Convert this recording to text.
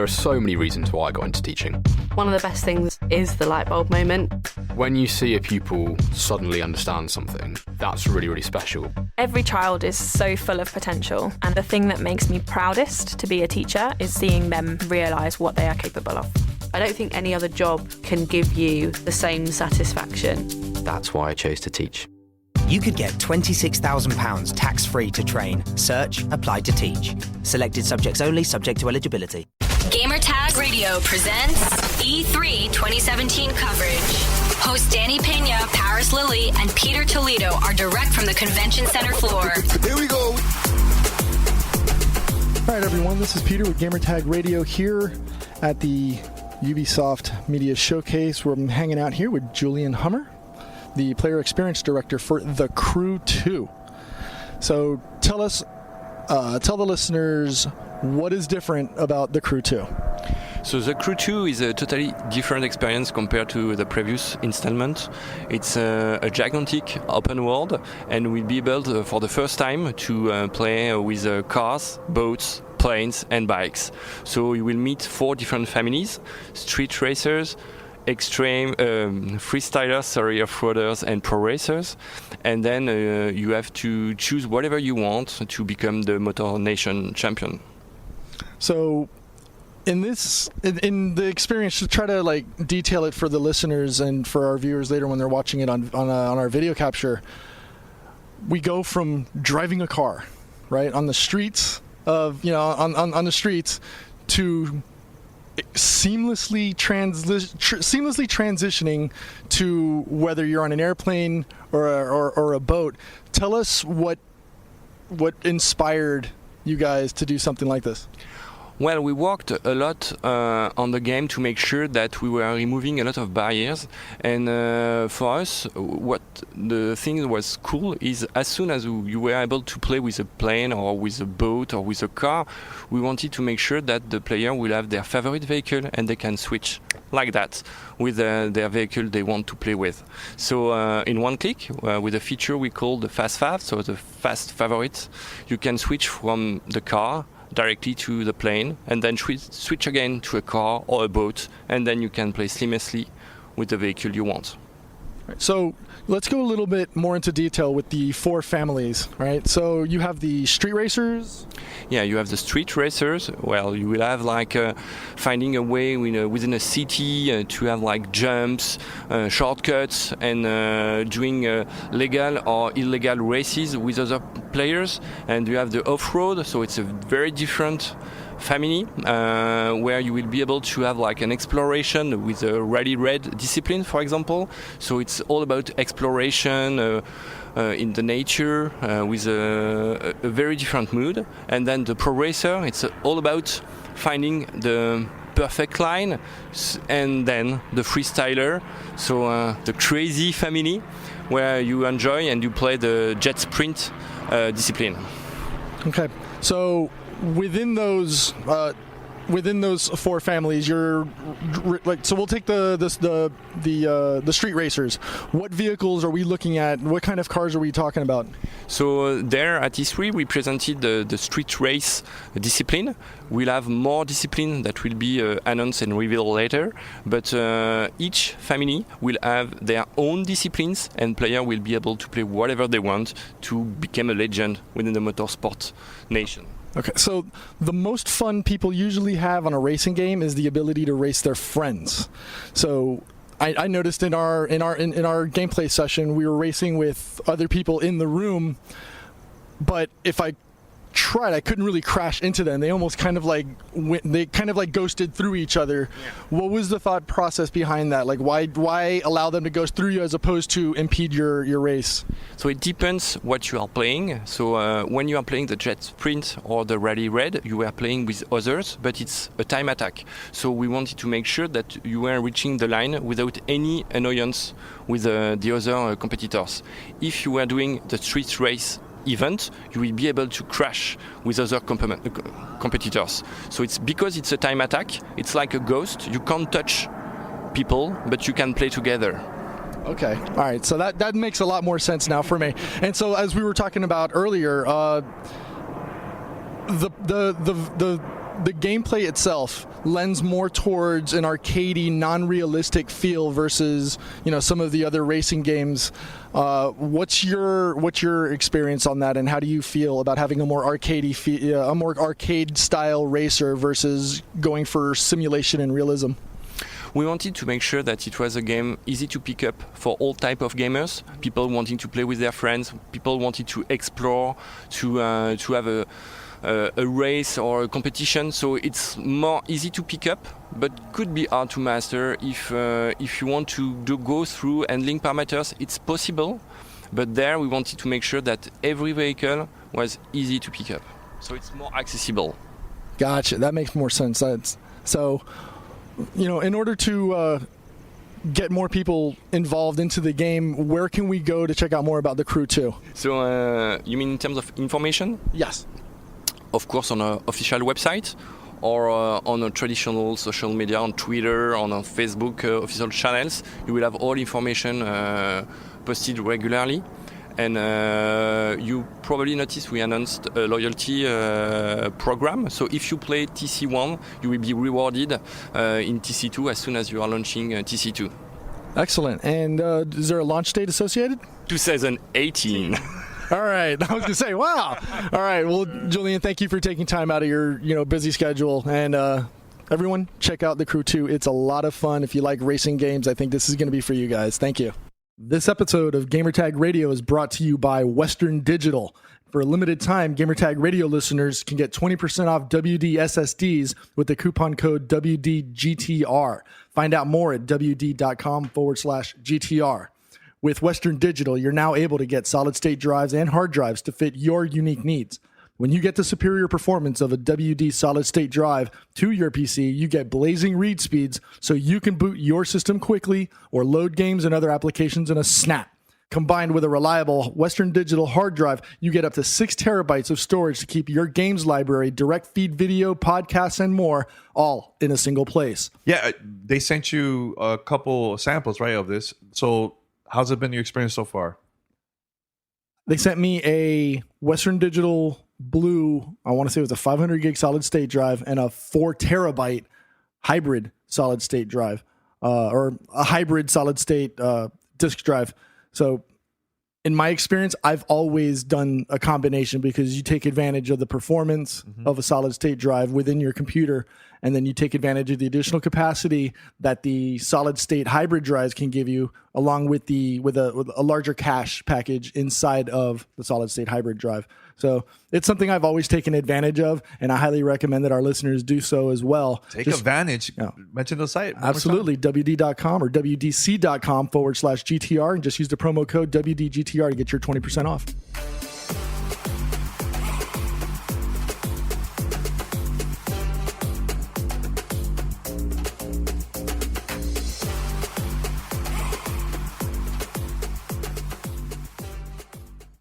there are so many reasons why I got into teaching. One of the best things is the light bulb moment. When you see a pupil suddenly understand something, that's really, really special. Every child is so full of potential, and the thing that makes me proudest to be a teacher is seeing them realise what they are capable of. I don't think any other job can give you the same satisfaction. That's why I chose to teach. You could get £26,000 tax-free to train. Search Applied to Teach. Selected subjects only, subject to eligibility. Gamertag Radio presents E3 2017 coverage. Hosts Danny Pena, Paris Lilly, and Peter Toledo are direct from the convention center floor. Here we go. All right, everyone, this is Peter with Gamertag Radio here at the Ubisoft Media Showcase, where I'm hanging out here with Julien, the player experience director for The Crew 2. So tell the listeners what is different about The Crew 2. So The Crew 2 is a totally different experience compared to the previous installment. It's a gigantic open world, and we'll be able for the first time to play with cars, boats, planes and bikes. So you will meet 4 different families: street racers, extreme freestylers, off-roaders and pro racers, and then you have to choose whatever you want to become the Motor Nation champion. So in the experience, to try to detail it for the listeners and for our viewers later when they're watching it on our video capture, we go from driving a car, right, on the streets of on the streets to seamlessly transitioning to whether you're on an airplane or a boat. Tell us what inspired you guys to do something like this. Well, we worked a lot on the game to make sure that we were removing a lot of barriers. And for us, what the thing was cool is as soon as you were able to play with a plane or with a boat or with a car, we wanted to make sure that the player will have their favorite vehicle and they can switch like that with their vehicle they want to play with. So in one click, with a feature we call the Fast Fav, so the fast favorites, you can switch from the car directly to the plane and then switch again to a car or a boat, and then you can play seamlessly with the vehicle you want. So let's go a little bit more into detail with the 4 families, right? So you have the street racers. Yeah, you have the street racers. Well, you will have finding a way within a city to have jumps, shortcuts, and doing legal or illegal races with other players. And you have the off-road, so it's a very different family where you will be able to have an exploration with a rally red discipline, for example. So it's all about exploration in the nature with a very different mood. And then the pro racer, it's all about finding the perfect line, and then the freestyler, so the crazy family where you enjoy and you play the jet sprint discipline. Okay, so within those 4 families, so we'll take the street racers. What vehicles are we looking at? What kind of cars are we talking about? So there at E3 we presented the street race discipline. We'll have more discipline that will be announced and revealed later, but each family will have their own disciplines, and player will be able to play whatever they want to become a legend within the motorsport nation. Okay, so the most fun people usually have on a racing game is the ability to race their friends. So I noticed in our gameplay session, we were racing with other people in the room, but if I tried, I couldn't really crash into them. They almost ghosted through each other. Yeah. What was the thought process behind that? Why allow them to go through you as opposed to impede your race? So it depends what you are playing. So when you are playing the jet sprint or the rally red, you are playing with others, but it's a time attack. So we wanted to make sure that you were reaching the line without any annoyance with the other competitors. If you were doing the street race event, you will be able to crash with other competitors. So it's because it's a time attack, it's like a ghost. You can't touch people, but you can play together. Okay, all right. So that makes a lot more sense now for me. And so the gameplay itself lends more towards an arcadey, non-realistic feel versus, some of the other racing games. What's your experience on that, and how do you feel about having a more arcade style racer versus going for simulation and realism? We wanted to make sure that it was a game easy to pick up for all type of gamers. People wanting to play with their friends, people wanting to explore, to have a race or a competition. So it's more easy to pick up, but could be hard to master. If you want to go through and link parameters, it's possible. But there we wanted to make sure that every vehicle was easy to pick up, so it's more accessible. Gotcha. That makes more sense. So, in order to get more people involved into the game, where can we go to check out more about the Crew 2? So you mean in terms of information? Yes. Of course, on our official website, or on a traditional social media, on Twitter, on our Facebook official channels. You will have all information posted regularly. And you probably noticed we announced a loyalty program. So if you play TC1, you will be rewarded in TC2 as soon as you are launching TC2. Excellent. And is there a launch date associated? 2018. All right. I was going to say, wow. All right. Well, Julien, thank you for taking time out of your busy schedule. And everyone, check out the Crew 2. It's a lot of fun. If you like racing games, I think this is going to be for you guys. Thank you. This episode of Gamertag Radio is brought to you by Western Digital. For a limited time, Gamertag Radio listeners can get 20% off WD SSDs with the coupon code WDGTR. Find out more at WD.com/GTR. With Western Digital, you're now able to get solid-state drives and hard drives to fit your unique needs. When you get the superior performance of a WD solid-state drive to your PC, you get blazing read speeds so you can boot your system quickly or load games and other applications in a snap. Combined with a reliable Western Digital hard drive, you get up to 6 terabytes of storage to keep your games library, direct feed video, podcasts, and more all in a single place. Yeah, they sent you a couple samples, right, of this. So how's it been your experience so far? They sent me a Western Digital Blue, I want to say it was a 500 gig solid state drive and a 4 terabyte hybrid solid state drive, or a hybrid solid state disk drive. So in my experience, I've always done a combination because you take advantage of the performance of a solid state drive within your computer, and then you take advantage of the additional capacity that the solid state hybrid drives can give you, along with with a larger cache package inside of the solid state hybrid drive. So it's something I've always taken advantage of, and I highly recommend that our listeners do so as well. Take advantage. Mention the site. Absolutely. WD.com or WDC.com/GTR, and just use the promo code WDGTR to get your 20% off.